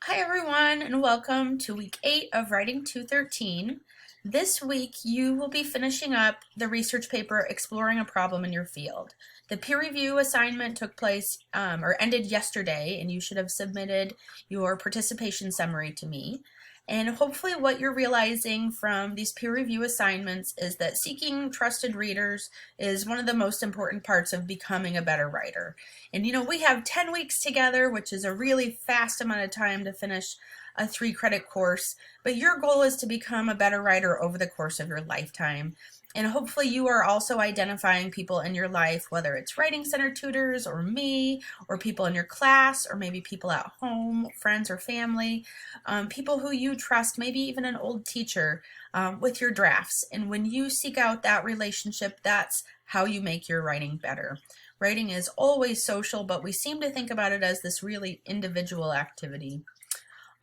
Hi everyone, and welcome to week 8 of Writing 213. This week you will be finishing up the research paper Exploring a Problem in Your Field. The peer review assignment took place or ended yesterday, and you should have submitted your participation summary to me. And hopefully what you're realizing from these peer review assignments is that seeking trusted readers is one of the most important parts of becoming a better writer. And we have 10 weeks together, which is a really fast amount of time to finish a 3-credit course, but your goal is to become a better writer over the course of your lifetime. And hopefully you are also identifying people in your life, whether it's Writing Center tutors or me, or people in your class, or maybe people at home, friends or family, people who you trust, maybe even an old teacher, with your drafts. And when you seek out that relationship, that's how you make your writing better. Writing is always social, but we seem to think about it as this really individual activity.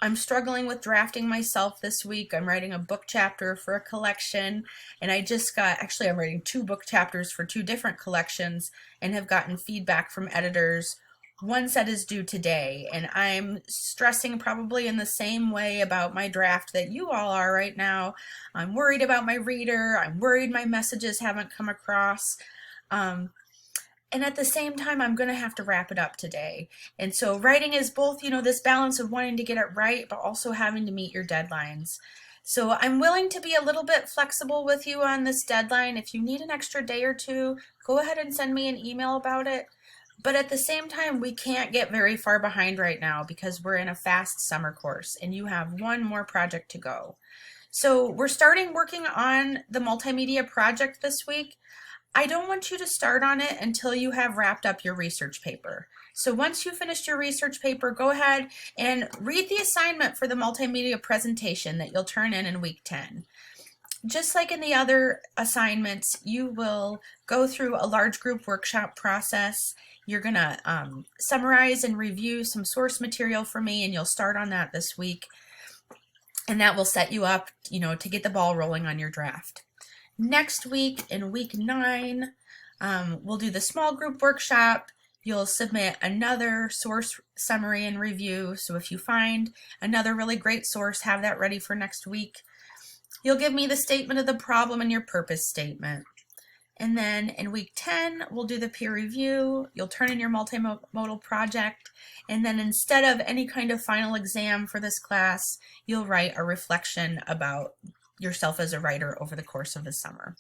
I'm struggling with drafting myself this week. I'm writing a book chapter for a collection, and I'm writing 2 book chapters for 2 different collections and have gotten feedback from editors. One set is due today, and I'm stressing probably in the same way about my draft that you all are right now. I'm worried about my reader. I'm worried my messages haven't come across. And at the same time, I'm going to have to wrap it up today. And so writing is both, this balance of wanting to get it right, but also having to meet your deadlines. So I'm willing to be a little bit flexible with you on this deadline. If you need an extra day or 2, go ahead and send me an email about it. But at the same time, we can't get very far behind right now because we're in a fast summer course and you have 1 more project to go. So we're starting working on the multimedia project this week. I don't want you to start on it until you have wrapped up your research paper. So once you finished your research paper, go ahead and read the assignment for the multimedia presentation that you'll turn in week 10. Just like in the other assignments, you will go through a large group workshop process. You're going to summarize and review some source material for me, and you'll start on that this week. And that will set you up, to get the ball rolling on your draft. Next week, in week 9, we'll do the small group workshop. You'll submit another source summary and review. So if you find another really great source, have that ready for next week. You'll give me the statement of the problem and your purpose statement. And then in week 10, we'll do the peer review. You'll turn in your multimodal project. And then instead of any kind of final exam for this class, you'll write a reflection about yourself as a writer over the course of the summer.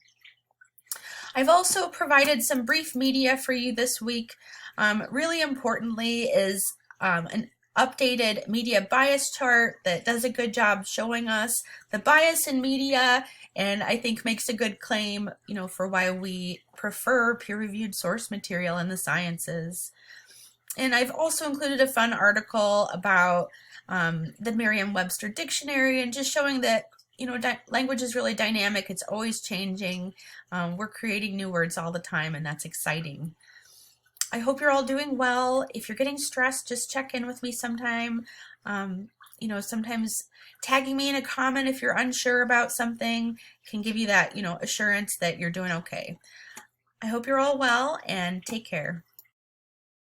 I've also provided some brief media for you this week. Really importantly is an updated media bias chart that does a good job showing us the bias in media, and I think makes a good claim, for why we prefer peer-reviewed source material in the sciences. And I've also included a fun article about the Merriam-Webster dictionary, and just showing that language is really dynamic. It's always changing. We're creating new words all the time, and that's exciting. I hope you're all doing well. If you're getting stressed, just check in with me sometime. Sometimes tagging me in a comment if you're unsure about something can give you that, assurance that you're doing okay. I hope you're all well, and take care.